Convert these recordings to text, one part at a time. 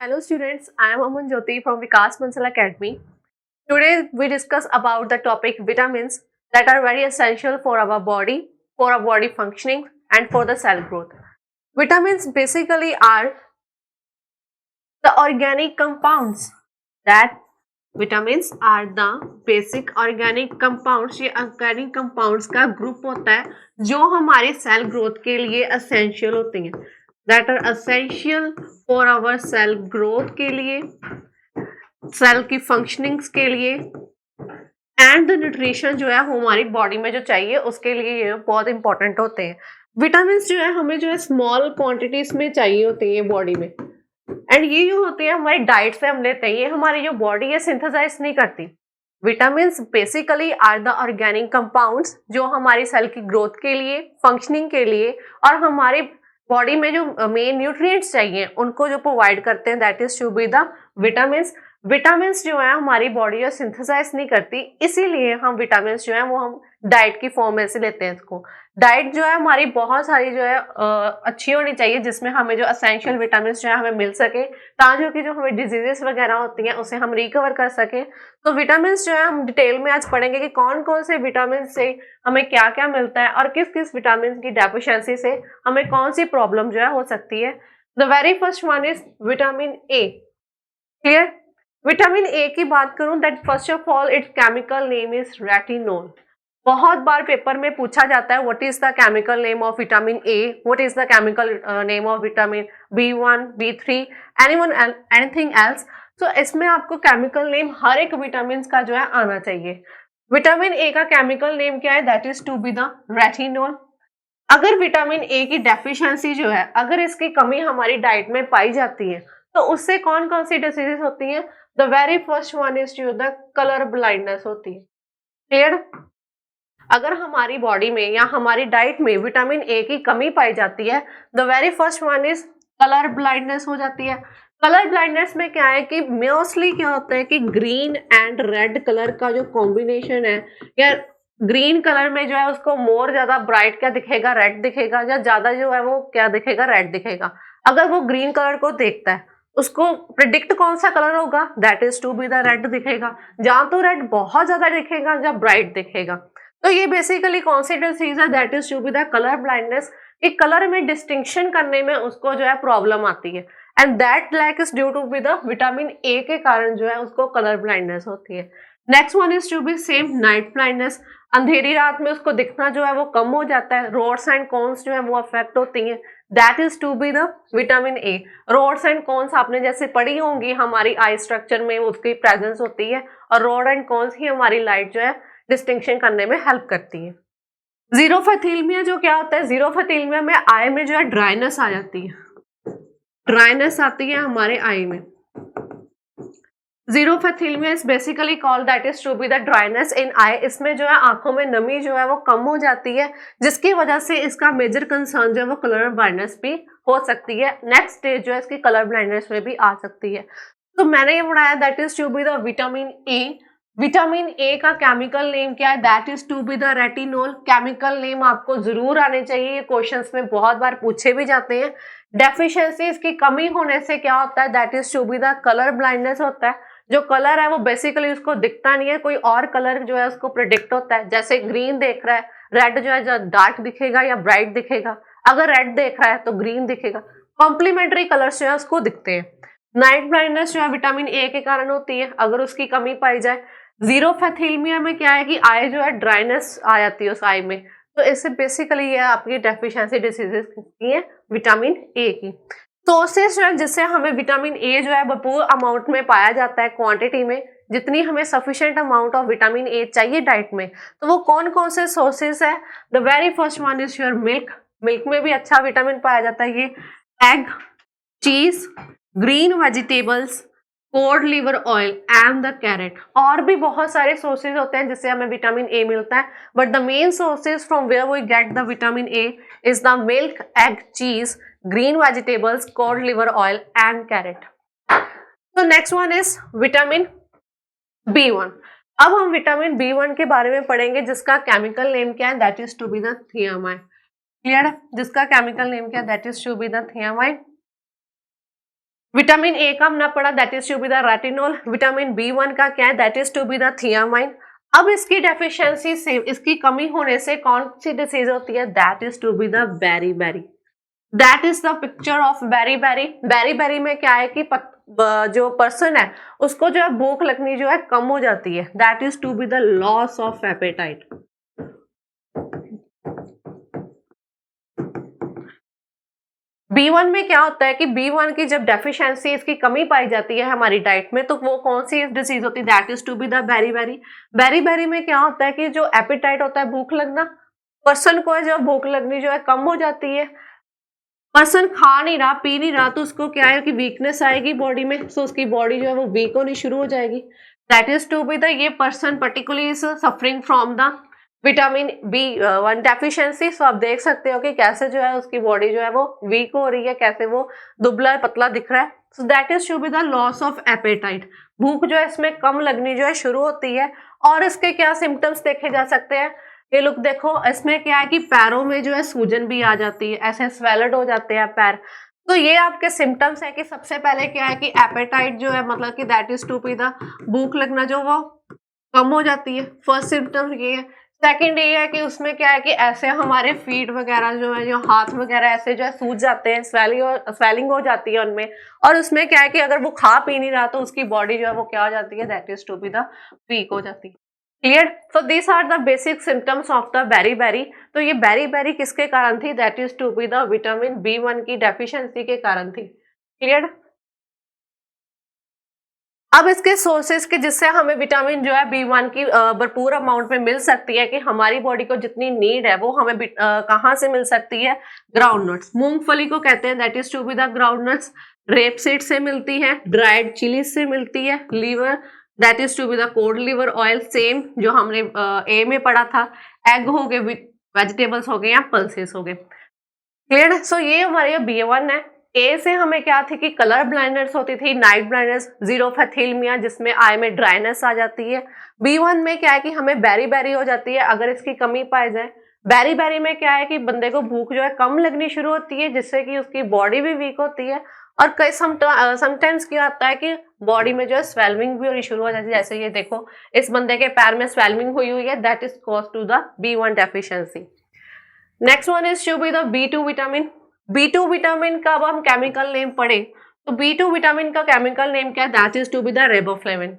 Hello students, I am Aman Jyoti from Vikas Bansal Academy. Today we discuss about the topic vitamins that are very essential for our body functioning and for the cell growth. Vitamins basically are the organic compounds that vitamins are the basic organic compounds. ये organic compounds का group होता है जो हमारे cell growth के लिए essential होते हैं, that are essential for our cell growth के लिए, सेल की फंक्शनिंग्स के लिए एंड द न्यूट्रिशन जो है हमारी बॉडी में जो चाहिए उसके लिए ये बहुत इंपॉर्टेंट होते हैं। विटामिन जो है हमें जो है स्मॉल क्वांटिटीज में चाहिए होते हैं बॉडी में, एंड ये जो होते हैं हमारी डाइट से हम लेते हैं, ये हमारी जो बॉडी है सिंथेसाइज नहीं करती। Vitamin basically are the organic compounds जो हमारी सेल की ग्रोथ के लिए, फंक्शनिंग के लिए और हमारी बॉडी में जो मेन न्यूट्रिएंट्स चाहिए उनको जो प्रोवाइड करते हैं, that is to be the vitamin. Vitamin जो है हमारी बॉडी को सिंथेसाइज नहीं करती, इसीलिए हम विटामिन जो है वो हम डाइट की फॉर्म में से लेते हैं इसको। डाइट जो है हमारी बहुत सारी जो है अच्छी होनी चाहिए जिसमें हमें जो असेंशियल विटामिन जो है हमें मिल सके, ताकि जो हमें डिजीजेस वगैरह होती हैं उसे हम रिकवर कर सके। तो विटामिन जो है हम डिटेल में आज पढ़ेंगे कि कौन कौन से विटामिन से हमें क्या क्या मिलता है और किस किस विटामिन की डेफिशिएंसी से हमें कौन सी प्रॉब्लम जो है हो सकती है। The very first one is vitamin A. Clear? Vitamin A की बात करूं that first of all it's chemical name is retinol. बहुत बार पेपर में पूछा जाता है what is the chemical name of vitamin A, what is the chemical name of vitamin B1, B3, anything else. तो इसमें आपको केमिकल नेम हर एक vitamin का जो है आना चाहिए। विटामिन ए का केमिकल नेम क्या है? That is to be the retinol. अगर विटामिन ए की डेफिशिएंसी जो है, अगर इसकी कमी हमारी डाइट में पाई जाती है तो उससे कौन कौन सी डिसीजेस होती हैं? The very first one is to the colour blindness होती है। क्लियर? अगर हमारी बॉडी में या हमारी डाइट में विटामिन ए की कमी पाई जाती है, the very first one is colour blindness हो जाती है। कलर ब्लाइंडनेस में क्या है कि मोस्टली क्या होता है कि ग्रीन एंड रेड कलर का जो कॉम्बिनेशन है, या ग्रीन कलर में जो है उसको मोर ज्यादा ब्राइट क्या दिखेगा? रेड दिखेगा, या ज्यादा जो है वो क्या दिखेगा? रेड दिखेगा। अगर वो ग्रीन कलर को देखता है उसको प्रिडिक्ट कौन सा कलर होगा? That is to be the red दिखेगा। जहां तो रेड बहुत ज्यादा दिखेगा या ब्राइट दिखेगा। तो ये बेसिकली कौन सी डिसीज है? That is to be the colour blindness. एक कलर में डिस्टिंक्शन करने में उसको जो है प्रॉब्लम आती है, and that lack is due to be the vitamin A के कारण जो है उसको कलर ब्लाइंडनेस होती है। Next one is to be same night blindness. अंधेरी रात में उसको दिखना जो है वो कम हो जाता है, रोड्स एंड कॉन्स जो है वो अफेक्ट होती हैं। That is to be the vitamin A. Rods and cones आपने जैसे पढ़ी होंगी, हमारी आई स्ट्रक्चर में उसकी प्रेजेंस होती है और रोड एंड कॉन्स ही हमारी लाइट जो है डिस्टिंक्शन करने में हेल्प करती है। जीरोफेथिलमिया जो क्या होता है? जीरोफेथिलमिया में आई में जो है ड्राइनेस आ जाती है, ड्राइनेस आती है हमारे आई में। Xerophthalmia is basically called that is to be the dryness in eye. इसमें जो है आंखों में नमी जो है वो कम हो जाती है, जिसकी वजह से इसका मेजर कंसर्न जो है वो कलर ब्लाइंडनेस भी हो सकती है। नेक्स्ट स्टेज जो है इसकी कलर ब्लाइंडनेस में भी आ सकती है। तो मैंने ये पढ़ाया that is to be the vitamin A. Vitamin A का केमिकल नेम क्या है? That is to be the retinol. Chemical name आपको जरूर आने चाहिए, ये क्वेश्चंस में बहुत बार पूछे भी जाते हैं। डेफिशिएंसी इसकी कमी होने से क्या होता है? That is to be the colour blindness होता है। जो कलर है वो बेसिकली उसको दिखता नहीं है, कोई और कलर जो है उसको प्रिडिक्ट होता है। जैसे ग्रीन देख रहा है, रेड जो है डार्क दिखेगा या ब्राइट दिखेगा। अगर रेड देख रहा है तो ग्रीन दिखेगा। कॉम्प्लीमेंट्री कलर्स जो है उसको दिखते हैं। नाइट ब्लाइंडनेस जो है विटामिन ए के कारण होती है अगर उसकी कमी पाई जाए। जीरोफेथिलमिया में क्या है कि आई जो है ड्राइनेस आ जाती है उस आई में। तो इससे बेसिकली ये आपकी डेफिशिएंसी डिसीजेस की है विटामिन ए की। सोर्सेस जो है जिससे हमें विटामिन ए जो है भरपूर अमाउंट में पाया जाता है, क्वांटिटी में जितनी हमें sufficient amount of vitamin A चाहिए डाइट में, तो वो कौन कौन से सोर्सेस है? The very first one is your milk. Milk में भी अच्छा विटामिन पाया जाता है। ये एग, चीज, green vegetables, code liver oil and the carat. और भी बहुत सारे सोर्सेज होते हैं जिससे हमें विटामिन ए मिलता है, but the main sources from where we get the vitamin A is the milk, egg, cheese, green vegetables, cod liver oil and carrot. So next one is vitamin B1. अब हम vitamin B1 के बारे में पढ़ेंगे जिसका chemical name क्या है? That is to be the thiamine. Clear है? जिसका केमिकल नेम क्या है? That is to be the thiamine. Vitamin A का हमने पढ़ा, that is to be the retinol. Vitamin B one का क्या है, that is to be the thiamine. अब इसकी डेफिशिएंसी से, इसकी कमी होने से कौन सी डिसीज होती है, that is to be the beri. That is the picture of beri में क्या है कि जो पर्सन है उसको जो है भूख लगनी जो है कम हो जाती है, that is to be the loss of appetite. B1 में क्या होता है कि B1 की जब डेफिशिएंसी, इसकी कमी पाई जाती है हमारी डाइट में, तो वो कौन सी डिजीज होती है, that is to be the beri में क्या होता है कि जो एपेटाइट होता है, भूख लगना, पर्सन को है जो भूख लगनी जो है कम हो जाती है, पर्सन खा नहीं रहा, पी नहीं रहा, तो उसको क्या है कि वीकनेस आएगी बॉडी में, सो उसकी बॉडी जो है वो वीक होनी शुरू हो जाएगी, that is to be the, ये person particularly is suffering from the vitamin B1 deficiency. So आप देख सकते हो कि कैसे जो है उसकी बॉडी जो है वो वीक हो रही है, कैसे वो दुबला पतला दिख रहा है। So that is to be the loss of appetite, भूख जो है इसमें कम लगनी जो है शुरू होती है। और इसके क्या सिम्टम्स देखे जा सकते हैं, ये लुक देखो, इसमें क्या है कि पैरों में जो है सूजन भी आ जाती है, ऐसे स्वेलड हो जाते हैं पैर। तो ये आपके सिम्टम्स है कि सबसे पहले क्या है कि एपेटाइट जो है, मतलब कि that is to be the, भूख लगना जो वो कम हो जाती है, फर्स्ट सिम्टम ये है। सेकंड ये है कि उसमें क्या है कि ऐसे हमारे फीट वगैरह जो है, जो हाथ वगैरह ऐसे जो है सूज जाते हैं, स्वेलिंग हो जाती है उनमें। और उसमें क्या है कि अगर वो खा पी नहीं रहा तो उसकी बॉडी जो है वो क्या हो जाती है, that is to be the weak हो जाती है। Clear? So this are the basic symptoms of the beri. तो ये बेरी किसके कारण थी, that is to be the vitamin B1 की डेफिशिएंसी के कारण थी। क्लियर? अब इसके सोर्सेज के जिससे हमें विटामिन जो है B1 की भरपूर अमाउंट में मिल सकती है, कि हमारी बॉडी को जितनी नीड है वो हमें कहाँ से मिल सकती है, ग्राउंड नट्स, मूंगफली को कहते हैं, that is to be the ground nuts. Rape seed से मिलती है, ड्राइड चिलीज से मिलती है, liver, that is to be the cod liver oil, same जो हमने ए में पढ़ा था। एग हो गए, वेजिटेबल्स हो गए या पल्सेस हो गए। क्लियर? सो ये हमारे B1 है। ए से हमें क्या थी कि कलर ब्लाइंडनेस होती थी, नाइट ब्लाइंडनेस, जीरोफेथिलमिया जिसमें आई में ड्राइनेस आ जाती है। B1 में क्या है कि हमें बेरी हो जाती है अगर इसकी कमी पाई जाए। बेरी में क्या है कि बंदे को भूख जो है कम लगनी शुरू होती है, जिससे कि उसकी बॉडी भी वीक होती है। और कई समटाइम्स क्या होता है कि बॉडी में जो है स्वेलिंग भी होनी शुरू हो जाती है, जैसे ये देखो इस बंदे के पैर में स्वेलिंग हुई है, that is cause to the B1 deficiency. Next one is to be the B2 vitamin. B2 vitamin का अब हम केमिकल नेम पढ़े, तो B2 विटामिन का केमिकल नेम क्या है, that is to be the riboflavin.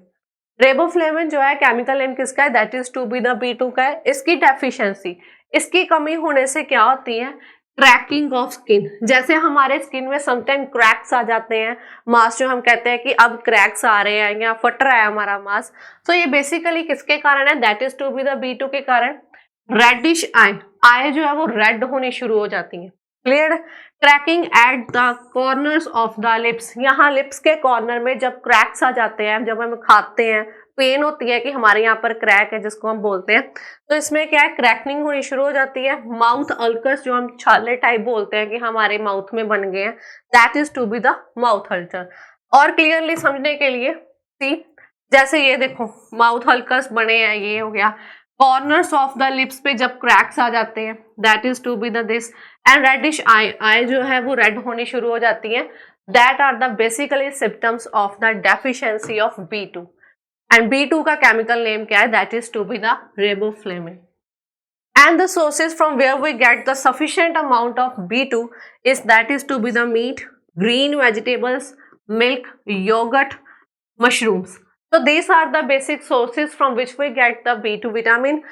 Riboflavin जो है केमिकल नेम किसका है, that is to be the B2 का है। इसकी डेफिशिएंसी, इसकी कमी होने से क्या होती है, क्रैकिंग ऑफ स्किन, जैसे हमारे स्किन में समटाइम क्रैक्स आ जाते हैं, मांस जो हम कहते हैं कि अब क्रैक्स आ रहे हैं या फट रहा है हमारा मांस, तो ये बेसिकली किसके कारण है, that is to be the B2 के कारण। रेडिश आई जो है वो रेड होनी शुरू हो जाती है। Clear? Cracking at the corners of the lips, यहाँ लिप्स के कॉर्नर में जब क्रैक्स आ जाते हैं, जब हम खाते हैं, पेन होती है कि हमारे यहाँ पर क्रैक है जिसको हम बोलते हैं, तो इसमें क्या है, क्रैकनिंग होनी शुरू हो जाती है। माउथ अल्कर्स जो हम छाले टाइप बोलते हैं कि हमारे माउथ में बन गए हैं, that is to be the mouth ulcer. और क्लियरली समझने के लिए सी, जैसे ये देखो माउथ अल्कर्स बने हैं, ये हो गया, कॉर्नर्स ऑफ द लिप्स पे जब क्रैक्स आ जाते हैं, that is to be the this. And reddish eye जो है वो रेड होनी शुरू हो जाती है, that are the basically symptoms of the deficiency of B2। And B2 का केमिकल नेम क्या है, that is to be the riboflavin. And the sources from where we get the sufficient amount of B2 is that is to be the meat, green vegetables, milk, yogurt, mushrooms. So these are the basic sources from which we get the B2 vitamin.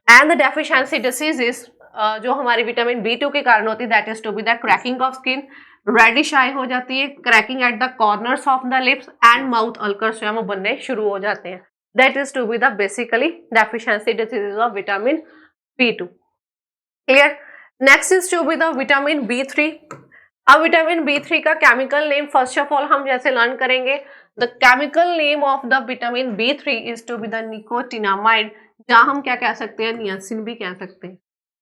And the deficiency diseases जो हमारी vitamin B2 के कारण होती है, that is to be the cracking of skin, reddish eye हो जाती है, cracking at the corners of the lips and mouth ulcers जो है वो बनने शुरू हो जाते हैं, that is to be the basically deficiency diseases of vitamin B2। Clear? Next is to be the vitamin B3। अब विटामिन B3 का chemical name first of all हम जैसे लर्न करेंगे, the chemical name of the vitamin B3 is to be the nicotinamide, जहां हम क्या कह सकते हैं, नियासिन भी कह सकते हैं।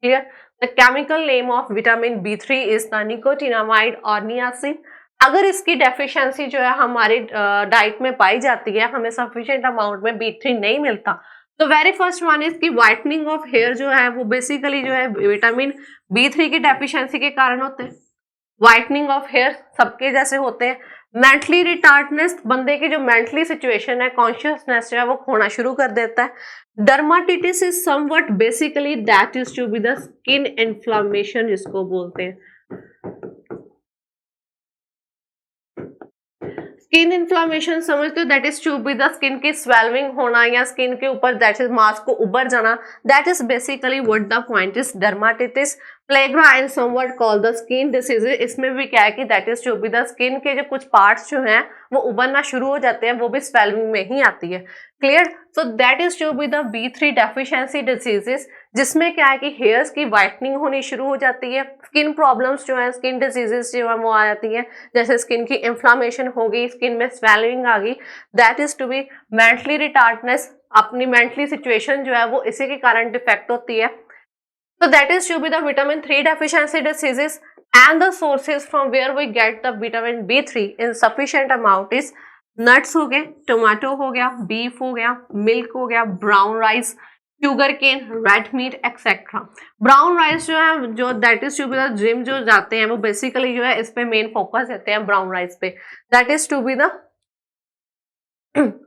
Clear? The chemical name of vitamin B3 is the nicotinamide और नियासिन। अगर इसकी डेफिशिएंसी जो है हमारी डाइट में पाई जाती है, हमें सफिशिएंट अमाउंट में B3 नहीं मिलता, तो वेरी फर्स्ट वन इज की व्हाइटनिंग ऑफ हेयर जो है वो बेसिकली जो है विटामिन B3 की डेफिशिएंसी के कारण होते हैं। व्हाइटनिंग ऑफ हेयर सबके जैसे होते हैं। मेंटली रिटार्डनेस, बंदे की जो मेंटली सिचुएशन है, कॉन्शियसनेस जो है वो खोना शुरू कर देता है। Dermatitis is somewhat basically that is to be the skin inflammation जिसको बोलते हैं। स्किन इन्फ्लामेशन समझते हो, that is to be the skin की स्वेलिंग होना या स्किन के ऊपर दैट इज मास्क को उभर जाना, that is basically what the point is dermatitis. Pellagra and somewhat call the skin disease, इसमें भी क्या है कि that is to be the skin के जो कुछ पार्ट्स जो हैं वो उभरना शुरू हो जाते हैं, वो भी स्वेलिंग में ही आती है। Clear? So that is to be the B3 deficiency diseases, जिसमें क्या है कि हेयर्स की व्हाइटनिंग होनी शुरू हो जाती है, स्किन प्रॉब्लम्स जो है, स्किन डिजीजेस जो है वो आ जाती है, जैसे स्किन की इन्फ्लामेशन हो गई, स्किन में स्वेलिंग आ गई। That is to be mentally retardness, अपनी मेंटली सिचुएशन जो है वो इसी के कारण डिफेक्ट होती है। So that is to be the vitamin 3 deficiency diseases, and the sources from where we get the vitamin B3 in sufficient amount is nuts हो गए, टोमेटो हो गया, बीफ हो गया, मिल्क हो गया, brown rice, sugar cane, red meat etcetera. Brown rice जो है, जो that is to be the gym जो जाते हैं वो बेसिकली जो है इस पे मेन फोकस देते हैं ब्राउन राइस पे, that is to be the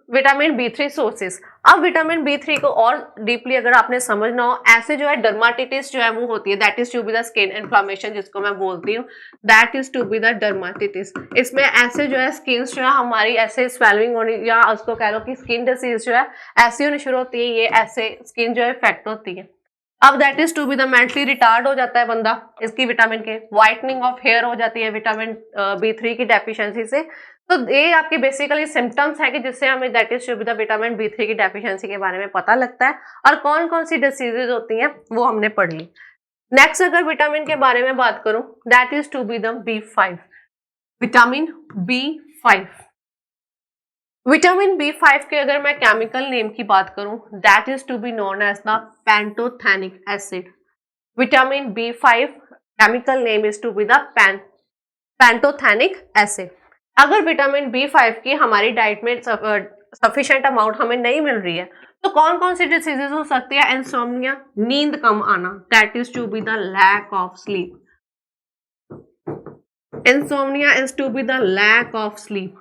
vitamin B3 sources. अब विटामिन B3 को और डीपली अगर आपने समझना हो, ऐसे जो है डर्माटिटिस जो है वो होती है, that is to be the skin inflammation जिसको मैं बोलती हूँ, that is to be the dermatitis. इसमें ऐसे जो है स्किन जो है हमारी ऐसे स्वेलिंग होनी, या उसको कह लो कि स्किन डिसीज जो है ऐसी होनी शुरू होती है, ये ऐसे स्किन जो है इफेक्ट होती है। अब that is to be the mentally retard हो जाता है बंदा इसकी विटामिन के, व्हाइटनिंग ऑफ हेयर हो जाती है विटामिन B3 की डेफिशिएंसी से। तो ये आपके बेसिकली सिम्टम्स है कि जिससे हमें that is to be the vitamin B3 की डेफिशिएंसी के बारे में पता लगता है, और कौन कौन सी डिसीजेज होती हैं वो हमने पढ़ ली। नेक्स्ट अगर विटामिन के बारे में बात करूं, that is to be the B5, vitamin B5। Vitamin B5 के अगर मैं केमिकल नेम की बात करूं, that is to be known as the pantothenic acid. Vitamin B5 chemical name is to be the pantothenic acid. अगर vitamin B5 की हमारी diet में सफिशिएंट अमाउंट हमें नहीं मिल रही है, तो कौन कौन सी डिसीजेस हो सकती है? इंसोम्निया, नींद कम आना, that is to be the lack of sleep. Insomnia is to be the lack of sleep.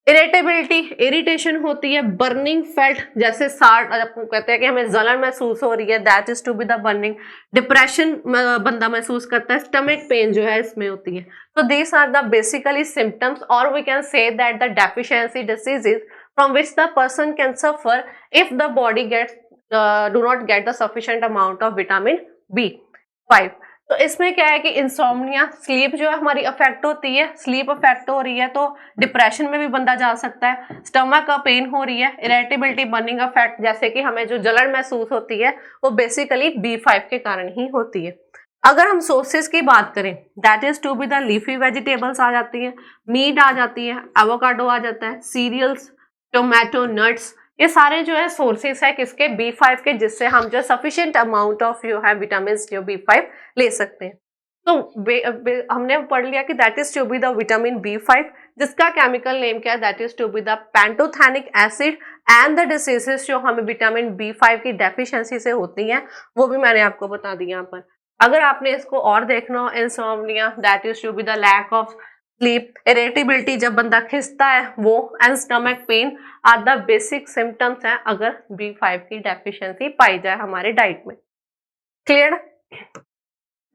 Irritability, irritation होती है। बर्निंग फेल्ट, जैसे साठ आपको कहते हैं कि हमें जलन महसूस हो रही है, that is to be the burning. Depression बंदा महसूस करता है, स्टमक पेन जो है इसमें होती है। तो these are the basically symptoms, और we can say that the deficiency diseases from which the person can suffer if the body gets do not get the sufficient amount of vitamin B5। तो इसमें क्या है कि insomnia, sleep जो है हमारी affect होती है, स्लीप अफेक्ट हो रही है तो डिप्रेशन में भी बंदा जा सकता है। स्टमक का पेन हो रही है, इरिटेबिलिटी, बर्निंग अफेक्ट, जैसे कि हमें जो जलन महसूस होती है वो बेसिकली B5 के कारण ही होती है। अगर हम सोर्सेज की बात करें, that is to be the leafy vegetables आ जाती है, मीट आ जाती है, एवोकाडो आ जाता है, सीरियल्स, टोमेटो, नट्स, ये सारे जो है सोर्सेस है किसके? B5 के, जिससे हम जो सफिशिएंट अमाउंट ऑफ जो है विटामिन जो B5 ले सकते हैं। तो हमने पढ़ लिया कि that is to be the vitamin B5, जिसका केमिकल नेम क्या है? That is to be the pantothenic acid. And the diseases जो हमें विटामिन B5 की डेफिशिएंसी से होती हैं वो भी मैंने आपको बता दी यहाँ पर। अगर आपने इसको और देखना हो, insomnia, that is to be the lack of sleep, irritability जब बंदा खिसता है वो, and stomach pain are the basic symptoms हैं अगर B5 की डेफिशिएंसी पाई जाए हमारे डाइट में। Clear?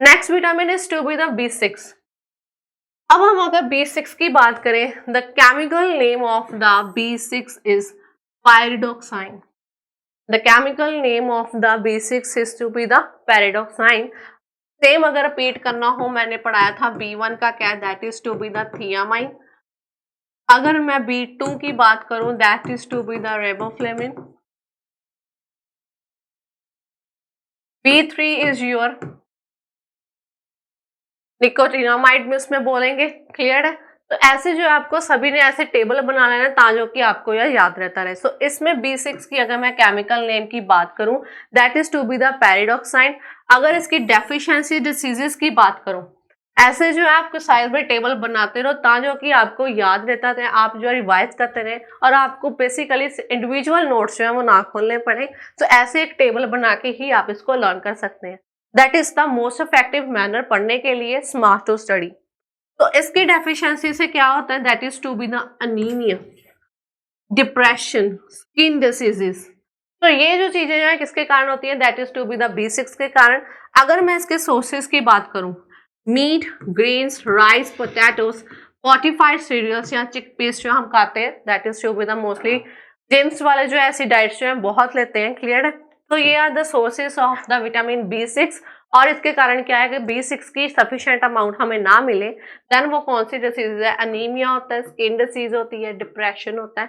Next vitamin is to be the B6। अब हम अगर B6 की बात करें, the chemical name of the B6 is pyridoxine. The chemical name of the B6 is to be the pyridoxine. Same अगर रिपीट करना हो, मैंने पढ़ाया था B1 का क्या, that is to be the thiamine. अगर मैं B2 की बात करूं, that is to be the riboflavin. B3 is your nicotinamide में उसमें बोलेंगे। क्लियर है? तो ऐसे जो आपको सभी ने ऐसे टेबल बना लेना ताकि कि आपको यह याद रहता रहे। सो इसमें B6 की अगर मैं केमिकल नेम की बात करूं, that is to be the pyridoxine. अगर इसकी डेफिशिएंसी डिसीजेस की बात करूं, ऐसे जो है आपको साइड में टेबल बनाते रहो ताकि कि आपको याद रहता रहे, आप जो रिवाइज करते रहे, और आपको बेसिकली इंडिविजुअल नोट्स जो है वो ना खोलने पड़े। तो ऐसे एक टेबल बना के ही आप इसको लर्न कर सकते हैं। That is the most effective manner पढ़ने के लिए, स्मार्ट टू स्टडी। तो इसकी डेफिशिएंसी से क्या होता है, that is to be the anaemia, depression, skin diseases. तो ये जो चीजें हैं किसके कारण होती है, that is to be the B6 के कारण। अगर मैं इसके सोर्सेज की बात करूं, meat, grains, rice, potatoes, fortified cereals या चिकपीस जो हम खाते हैं, that is to be the mostly gems वाले जो ऐसी डाइट्स जो है बहुत लेते हैं, क्लियर है। तो ये are the sources of the vitamin B6। और इसके कारण क्या है कि B6 की सफिशिएंट अमाउंट हमें ना मिले, देन वो कौन सी डिसीज है, अनीमिया होता है, स्किन डिसीज होती है, डिप्रेशन होता है,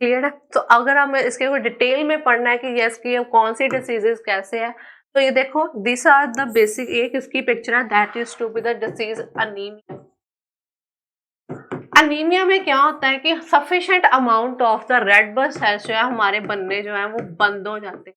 क्लियर है। तो अगर हमें इसके कोई डिटेल में पढ़ना है कि यस कि कौन सी डिसीजेस कैसे है, तो ये देखो दिस आर द बेसिक, एक इसकी पिक्चर है, that is to be the disease anaemia. Anaemia में क्या होता है कि sufficient amount of the red blood cells जो है हमारे बनने जो है वो बंद हो जाते हैं,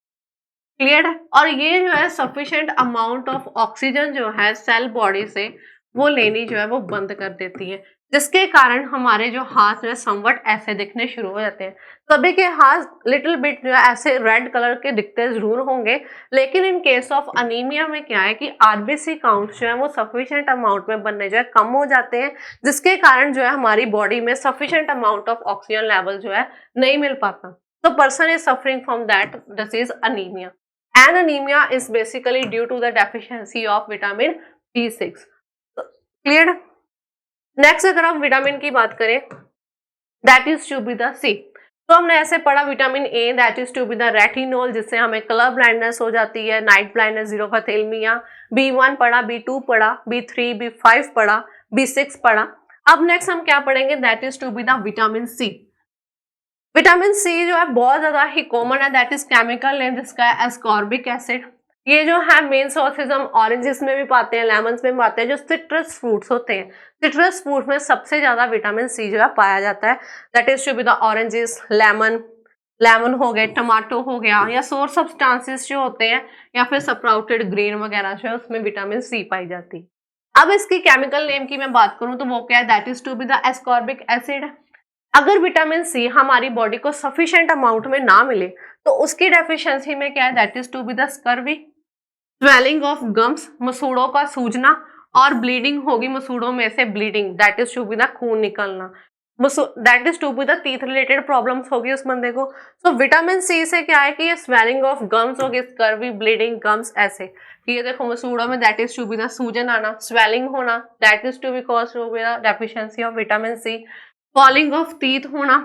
क्लियर है। और ये जो है सफिशिएंट अमाउंट ऑफ ऑक्सीजन जो है सेल बॉडी से वो लेनी जो है वो बंद कर देती है, जिसके कारण हमारे जो हाथ जो है समवट ऐसे दिखने शुरू हो जाते हैं। सभी के हाथ लिटिल बिट जो है ऐसे रेड कलर के दिखते जरूर होंगे, लेकिन इन केस ऑफ अनीमिया में क्या है कि RBC काउंट जो है वो सफिशिएंट अमाउंट में बनने जो है कम हो जाते हैं, जिसके कारण जो है हमारी बॉडी में sufficient amount of oxygen level जो है नहीं मिल पाता। तो person is suffering from that disease anaemia. And anemia is basically due to the deficiency of vitamin B6. Clear? Next अगर हम विटामिन की बात करें, that is to be the C. तो हमने ऐसे पढ़ा vitamin A, that is to be the retinol, जिससे हमें कलर ब्लाइंडनेस हो जाती है, नाइट ब्लाइंडनेस, जीरोफथेल्मिया। B1 पढ़ा, B2 पढ़ा, B3, B5 पढ़ा, B6 पढ़ा। अब नेक्स्ट हम क्या पढ़ेंगे, that is to be the vitamin C। Vitamin C जो है बहुत ज्यादा ही कॉमन है, दैट इज केमिकल नेम जिसका है एस्कॉर्बिक एसिड। ये जो है मेन सोर्सेज हम ऑरेंजेस में भी पाते हैं, लेमन्स में भी पाते हैं, जो सिट्रस फ्रूट्स होते हैं। सिट्रस फ्रूट में सबसे ज्यादा विटामिन सी जो है पाया जाता है, that is to be the oranges, lemon हो गए, टमाटो हो गया, या सोर सब्सटेंसेस जो होते हैं, या फिर स्प्राउटेड ग्रेन वगैरह जो है उसमें विटामिन सी पाई जाती है। अब इसकी केमिकल नेम की मैं बात करूं तो वो क्या है, that is to be the ascorbic acid. अगर विटामिन सी हमारी बॉडी को सफिशिएंट अमाउंट में ना मिले तो उसकी डेफिशिएंसी में क्या है, that is to be the scurvy, swelling of gums, मसूड़ों का सूजना, और ब्लीडिंग होगी, मसूड़ों में से bleeding, that is to be the खून निकलना, that is to be the teeth related problems होगी उस बंदे को। तो विटामिन सी से क्या है कि ये स्वेलिंग ऑफ गम्स होगी, स्कर्वी, ब्लीडिंग, गम्स, ऐसे कि ये देखो मसूड़ों में that is to be the सूजन आना, स्वेलिंग होना, that is to be cause to be the deficiency of vitamin C. Falling of teeth होना,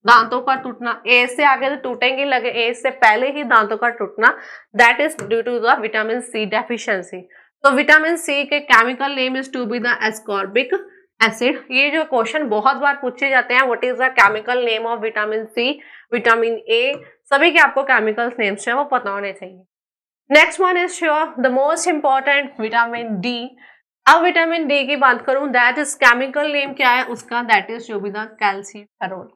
दांतों का टूटना, एज से आगे तो टूटेंगे लगे, एज से पहले ही दांतों का टूटना, that is due to the vitamin C deficiency. तो विटामिन सी के chemical name is to be the ascorbic acid. ये जो क्वेश्चन बहुत बार पूछे जाते हैं, what is the chemical name of vitamin C, vitamin A, सभी के आपको केमिकल नेम्स हैं वो पता होने चाहिए। Next one is sure the most important, vitamin D. अब विटामिन डी की बात करूं, दैट इज केमिकल नेम क्या है उसका, that is to be the calciferol.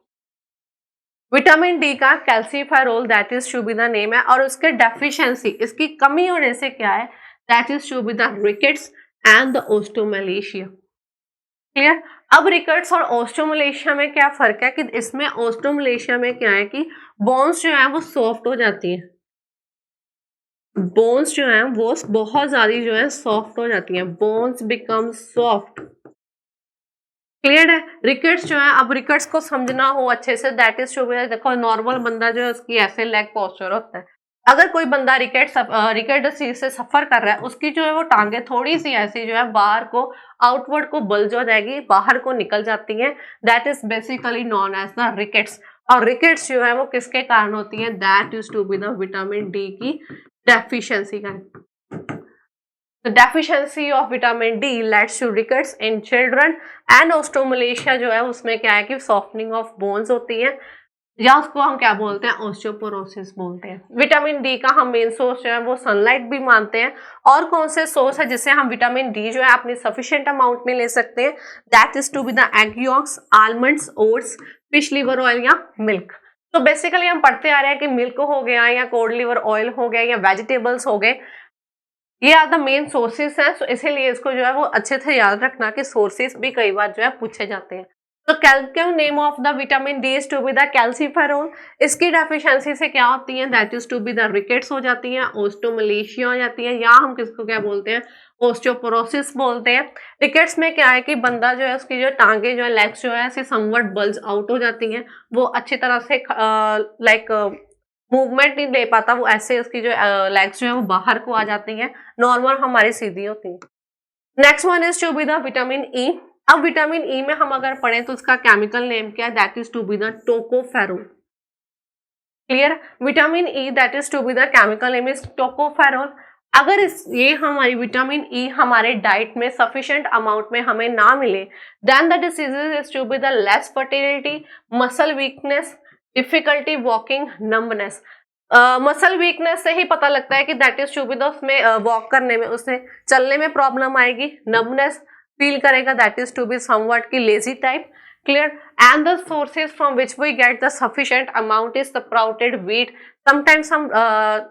Vitamin D का calciferol that is to be the name है, और उसके डेफिशिएंसी, इसकी कमी होने से क्या है, that is to be the rickets and the osteomalacia. Clear. अब रिकेट्स और ओस्टोमलेशिया में क्या फर्क है कि इसमें ओस्टोमलेशिया में क्या है कि बोन्स जो है वो सॉफ्ट हो जाती है, बोन्स जो है वो बहुत ज्यादा जो है सॉफ्ट हो जाती हैं, बोन्स बिकम सॉफ्ट। क्लियर है। रिकेट्स जो है, अब रिकेट्स को समझना हो अच्छे से, दैट इज टू बी, देखो नॉर्मल बंदा जो है उसकी ऐसे लेग पोस्चर होता है। अगर कोई बंदा रिकेट डिसीज से सफर कर रहा है, उसकी जो है वो टांगे थोड़ी सी ऐसी जो है बाहर को आउटवर्ड को बल्ज हो जाएगी, बाहर को निकल जाती हैं, that is basically known as the rickets. और रिकेट्स जो है वो किसके कारण होती है, that is to be the vitamin D की डेफिशिएंसी का। The deficiency of vitamin D leads to rickets in children and osteomalacia जो है उसमें क्या है कि softening of bones होती है, या उसको हम क्या बोलते हैं, ऑस्टियोपोरोसिस बोलते हैं। विटामिन डी का हम मेन सोर्स जो है वो सनलाइट भी मानते हैं। और कौन से सोर्स है जिससे हम विटामिन डी जो है अपनी सफिशिएंट अमाउंट में ले सकते हैं, that is to be the egg yolks, almonds, oats, fish liver oil या मिल्क। तो बेसिकली हम पढ़ते आ रहे हैं कि मिल्क हो गया या कोड लिवर ऑयल हो गया या वेजिटेबल्स हो गए, ये आर द मेन सोर्सेज हैं। तो इसीलिए इसको जो है वो अच्छे से याद रखना कि सोर्सेज भी कई बार जो है पूछे जाते हैं। तो chemical name of the vitamin D is to be the calciferol. इसकी डेफिशिएंसी से क्या होती है, that is to be the rickets हो जाती हैं, ओस्टोमलेशिया हो जाती है, या हम किसको क्या बोलते हैं, ओस्टियोपोरोसिस बोलते हैं। रिकेट्स में क्या है कि बंदा जो है उसकी जो टांगे जो है लेग्स जो है ऐसे समवट बल्ज आउट हो जाती हैं, वो अच्छी तरह से लाइक मूवमेंट नहीं ले पाता, वो ऐसे उसकी जो लेग्स जो है वो बाहर को आ जाती हैं, नॉर्मल हमारी सीधी होती है। Next one is to be the vitamin E. अब विटामिन ई में हम अगर पढ़ें तो उसका केमिकल नेम क्या है, that is to be the tocopherol. Clear, vitamin E that is to be the chemical name is tocopherol. अगर ये हमारी विटामिन ई हमारे डाइट में सफिशिएंट अमाउंट में हमें ना मिले, then the diseases is to be the less fertility, muscle weakness, difficulty walking, numbness. Muscle weakness से ही पता लगता है कि that is to be the उसमें वॉक करने में, उससे चलने में प्रॉब्लम आएगी। नंबनेस फील करेगा, that is to be somewhat की lazy type. Clear, and the sources from which we get the sufficient amount is sprouted wheat. Sometimes हम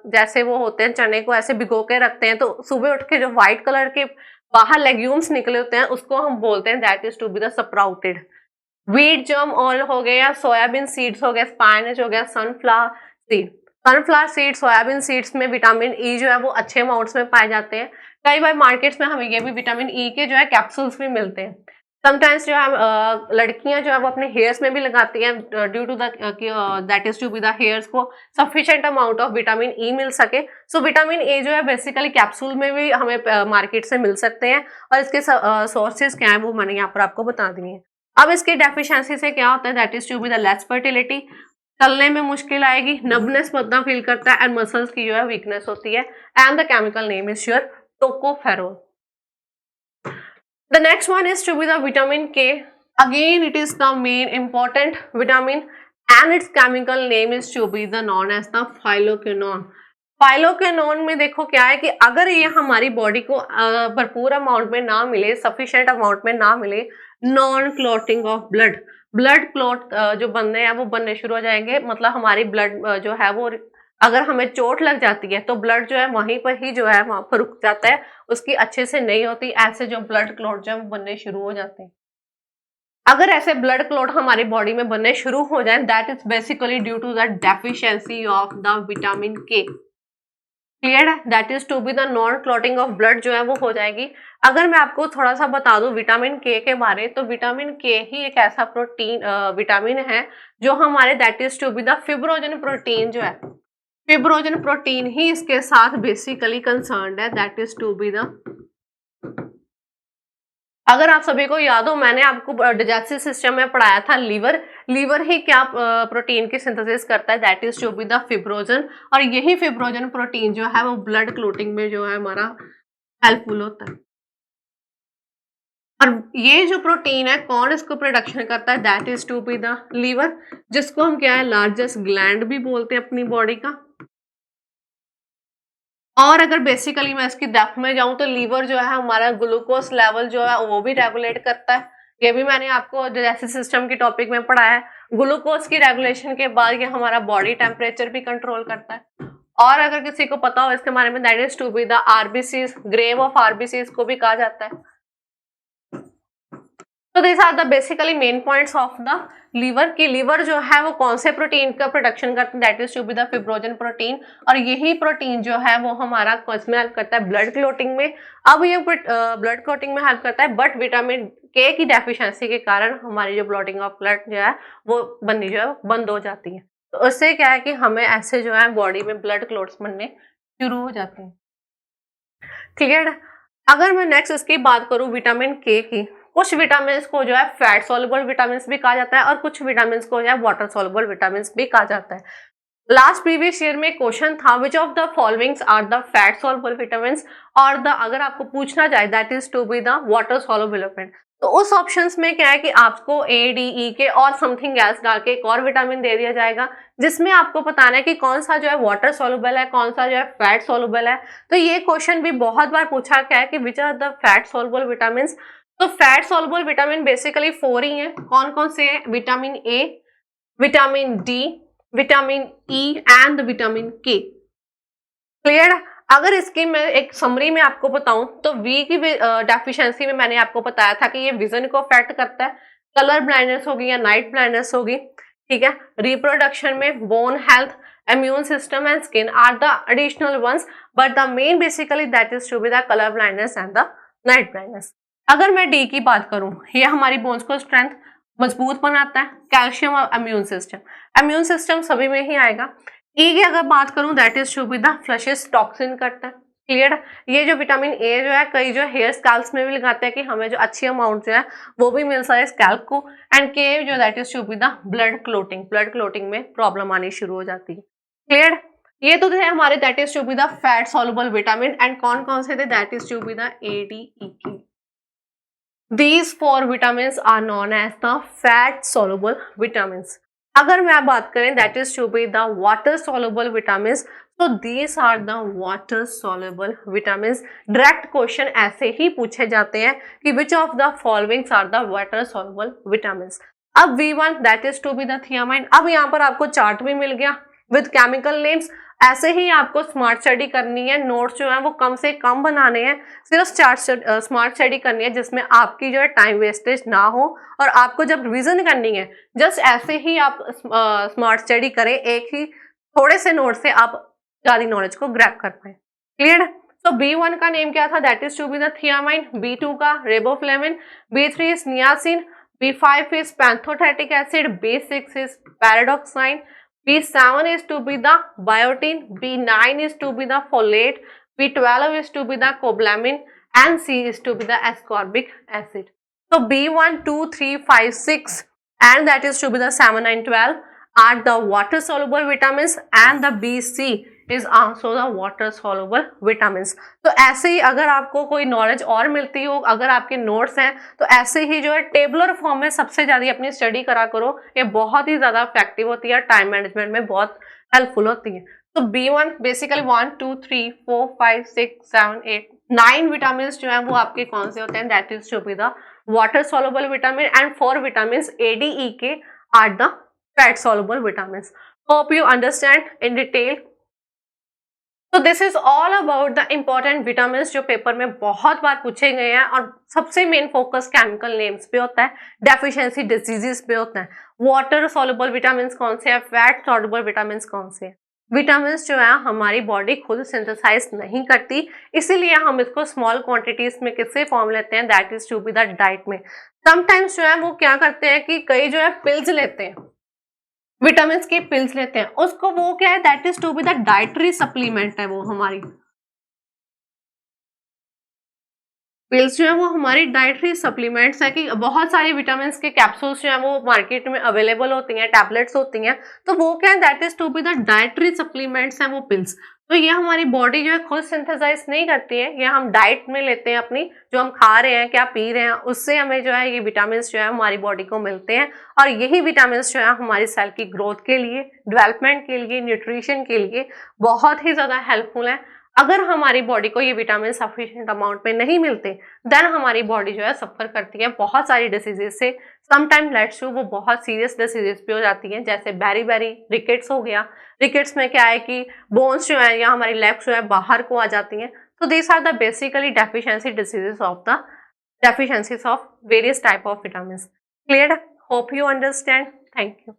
जैसे वो होते हैं चने को ऐसे भिगो के रखते हैं, तो सुबह उठ के जो व्हाइट कलर के बाहर लेग्यूम्स निकले होते हैं उसको हम बोलते हैं that is to be the sprouted. Wheat germ oil हो गया, सोयाबीन सीड्स हो गया, स्पाइनच हो गया, sunflower seed. Sunflower seed, soybean seeds में विटामिन ई जो है वो अच्छे अमाउंट्स में पाए जाते हैं। कई बार मार्केट्स में हमें ये भी विटामिन ई के जो है कैप्सूल्स भी मिलते हैं। समटाइम्स जो है लड़कियां जो है वो अपने हेयर्स में भी लगाती हैं, due to that is to be the hairs को sufficient amount of vitamin E मिल सके। सो विटामिन ए जो है बेसिकली कैप्सूल में भी हमें मार्केट से मिल सकते हैं, और इसके सोर्सेज क्या है वो मैंने यहाँ पर आपको बता दिए हैं। अब इसकी डेफिशिएंसी से क्या होता है, that is to be the less fertility, चलने में मुश्किल आएगी, नबनेस बदना फील करता है, एंड मसल्स की जो है वीकनेस होती है। And the chemical name is your tocopherol. The next one is to be the vitamin K. Again, it is the main important vitamin, and its chemical name is to be the known as the phyloquinone. Phylloquinone में देखो क्या है कि अगर ये हमारी body को भरपूर अमाउंट में ना मिले, सफिशिएंट अमाउंट में ना मिले, non clotting of blood, blood clot जो बनने हैं वो बनने शुरू हो जाएंगे। मतलब हमारी ब्लड जो है वो, अगर हमें चोट लग जाती है तो ब्लड जो है वहीं पर ही जो है वहां पर रुक जाता है, उसकी अच्छे से नहीं होती। ऐसे जो ब्लड क्लॉट जो है वो बनने शुरू हो जाते हैं। अगर ऐसे ब्लड क्लॉट हमारी बॉडी में बनने शुरू हो जाए, that is basically due to the deficiency of the vitamin K. Clear है, that is to be the non clotting of blood जो है वो हो जाएगी। अगर मैं आपको थोड़ा सा बता दूं विटामिन के बारे, तो विटामिन के ही एक ऐसा प्रोटीन विटामिन है जो हमारे that is to be the fibrogen protein जो है, फिब्रोजन प्रोटीन ही इसके साथ बेसिकली कंसर्न्ड है, that is to be the. अगर आप सभी को याद हो, मैंने आपको डाइजेस्टिव सिस्टम में पढ़ाया था लीवर, लीवर ही क्या प्रोटीन की सिंथेसिस करता है, that is to be the fibrogen. और यही फिब्रोजन प्रोटीन जो है वो ब्लड क्लोटिंग में जो है हमारा हेल्पफुल होता है। और ये जो प्रोटीन है कौन इसको प्रोडक्शन करता है, that is to be the liver, जिसको हम क्या है लार्जेस्ट ग्लैंड भी बोलते हैं अपनी बॉडी का। और अगर बेसिकली मैं इसकी डेप्थ में जाऊं तो लीवर जो है हमारा ग्लूकोज लेवल जो है वो भी रेगुलेट करता है। ये भी मैंने आपको डाइजेस्टिव सिस्टम की टॉपिक में पढ़ा है। ग्लूकोज की रेगुलेशन के बाद ये हमारा बॉडी टेम्परेचर भी कंट्रोल करता है। और अगर किसी को पता हो इसके बारे में, that is to be the RBCs, grave of RBCs को भी कहा जाता है। तो this are the basically main points of the liver की लीवर जो है वो कौन से प्रोटीन का प्रोडक्शन करता है, that is to be the fibrogen protein. और यही प्रोटीन जो है वो हमारा किसमें हेल्प करता है, ब्लड क्लोटिंग में। अब ये ब्लड क्लोटिंग में हेल्प करता है, बट विटामिन के की डेफिशिएंसी के कारण हमारी जो क्लॉटिंग ऑफ ब्लड जो है वो बननी जो है बंद हो जाती है। तो उससे क्या है कि हमें ऐसे जो है बॉडी में ब्लड क्लॉट्स बनने शुरू हो जाते हैं। क्लियर। अगर मैं नेक्स्ट इसकी बात करूं विटामिन के की, कुछ विटामिन को जो है फैट सॉल्युबल विटामिन भी कहा जाता है, और कुछ विटामिन को जो है वाटर सॉल्युबल विटामिन भी कहा जाता है। लास्ट प्रीवियस ईयर में क्वेश्चन था which of the followings are the fat soluble vitamin, और द अगर आपको पूछना जाए that is to be the water soluble vitamin, तो उस ऑप्शंस में क्या है कि आपको ए, डी, ई के और समथिंग एल्स डाल के एक और विटामिन दे दिया जाएगा, जिसमें आपको बताना है कि कौन सा जो है वाटर सॉल्युबल है, कौन सा जो है फैट सॉल्युबल है। तो ये क्वेश्चन भी बहुत बार पूछा गया है कि which are the fat soluble vitamin. तो फैट सॉल्युबल विटामिन बेसिकली 4 ही हैं। कौन कौन से हैं, vitamin A, vitamin D, vitamin E and vitamin K. Clear. अगर इसकी मैं एक समरी में आपको बताऊं तो वी की डेफिशिएंसी में मैंने आपको बताया था कि ये विजन को अफेक्ट करता है, कलर ब्लाइंडनेस होगी या नाइट ब्लाइंडनेस होगी, ठीक है, रिप्रोडक्शन में, bone health, immune system and skin are the additional ones, but the main basically that is to be the color blindness and the night blindness. अगर मैं डी की बात करूं, ये हमारी बोन्स को स्ट्रेंथ मजबूत बनाता है, कैल्शियम और इम्यून सिस्टम सभी में ही आएगा. ई की अगर बात करूं that is to be the flushes, toxin करता है. क्लियर. ये जो विटामिन ए जो है कई जो हेयर स्कैल्प्स में भी लगाते हैं कि हमें जो अच्छी अमाउंट जो है वो भी मिल सके स्कैल्प को. एंड के जो that is to be the blood clotting में प्रॉब्लम आनी शुरू हो जाती है. क्लियर. ये तो थे हमारे that is to be the fat soluble vitamin. And कौन कौन से थे that is to be the A, D, E, K. These 4 vitamins are known as the fat soluble vitamins. अगर मैं बात करें that is to be the water soluble vitamins, so these are the water soluble vitamins. Direct question ऐसे ही पूछे जाते हैं कि which of the following are the water soluble vitamins. अब V1 that is to be the thiamine. अब यहाँ पर आपको चार्ट भी मिल गया with chemical names. ऐसे ही आपको स्मार्ट स्टडी करनी है, नोट्स जो है वो कम से कम बनाने हैं, सिर्फ स्मार्ट स्टडी करनी है जिसमें आपकी जो है टाइम वेस्टेज ना हो. और आपको जब रिवीजन करनी है जस्ट ऐसे ही आप स्मार्ट स्टडी करें, एक ही थोड़े से नोट से आप ज़्यादा नॉलेज को ग्रैब कर पाए. क्लियर. तो B1 का नेम क्या था that is to be the thiamine, B2 का riboflavin, B3 is niacin, B5 is pantothenic acid, B6 is pyridoxine, B7 is to be the biotin, B9 is to be the folate, B12 is to be the cobalamin, and C is to be the ascorbic acid. So B1, 2, 3, 5, 6 and that is to be the 7, 9, 12 are the water soluble vitamins and the BC is also the water soluble vitamins. तो ऐसे ही अगर आपको कोई knowledge और मिलती हो, अगर आपके नोट्स हैं तो ऐसे ही जो है टेबुलर फॉर्म में सबसे ज़्यादा अपनी स्टडी करा करो. ये बहुत ही ज़्यादा इफेक्टिव होती है, टाइम मैनेजमेंट में बहुत हेल्पफुल होती है. तो B1 बेसिकली 1, 2, 3, 4, 5, 6, 7, 8, 9 विटामिन जो है वो आपके कौन से होते हैं that is to be the water soluble vitamin and 4 vitamin A, D, E, K are the fat soluble vitamin. Hope you understand in detail. तो this is all about the important vitamin जो paper में बहुत बार पूछे गए हैं और सबसे मेन फोकस केमिकल नेम्स पे होता है, डेफिशिएंसी डिजीजेस पे होता है. वाटर सॉल्युबल विटामिन कौन से हैं, फैट सॉल्युबल विटामिन कौन से हैं. विटामिन जो है हमारी बॉडी खुद सिंथेसाइज नहीं करती, इसीलिए हम इसको स्मॉल क्वांटिटीज में किससे फॉर्म लेते हैं that is to be the diet में. समटाइम्स जो है वो क्या करते हैं कि कई जो है पिल्स लेते हैं, विटामिन की पिल्स लेते हैं, उसको वो क्या है that is to be the dietary supplement है. वो हमारी पिल्स जो है वो हमारी डाइटरी सप्लीमेंट्स है कि बहुत सारे विटामिन के कैप्सूल्स जो है वो मार्केट में अवेलेबल होती हैं, टैबलेट्स होती हैं, तो वो क्या है that is to be the dietary supplements हैं वो पिल्स. तो ये हमारी बॉडी जो है खुद सिंथेसाइज नहीं करती है, ये हम डाइट में लेते हैं, अपनी जो हम खा रहे हैं क्या पी रहे हैं उससे हमें जो है ये विटामिन जो है हमारी बॉडी को मिलते हैं. और यही विटामिन जो है हमारी सेल की ग्रोथ के लिए, डेवलपमेंट के लिए, न्यूट्रिशन के लिए बहुत ही ज़्यादा हेल्पफुल है. अगर हमारी बॉडी को ये विटामिन सफिशिएंट अमाउंट में नहीं मिलते देन हमारी बॉडी जो है सफ़र करती है बहुत सारी डिसीजेज से. समटाइम लेट्स टू वो बहुत सीरियस डिसीजेज पे हो जाती हैं, जैसे बैरी रिकेट्स हो गया. रिकेट्स में क्या है कि बोन्स जो है या हमारी लेग्स जो है बाहर को आ जाती हैं. तो these are the basically deficiency diseases of the deficiencies of various type of vitamin. Clear. Hope you understand. Thank you.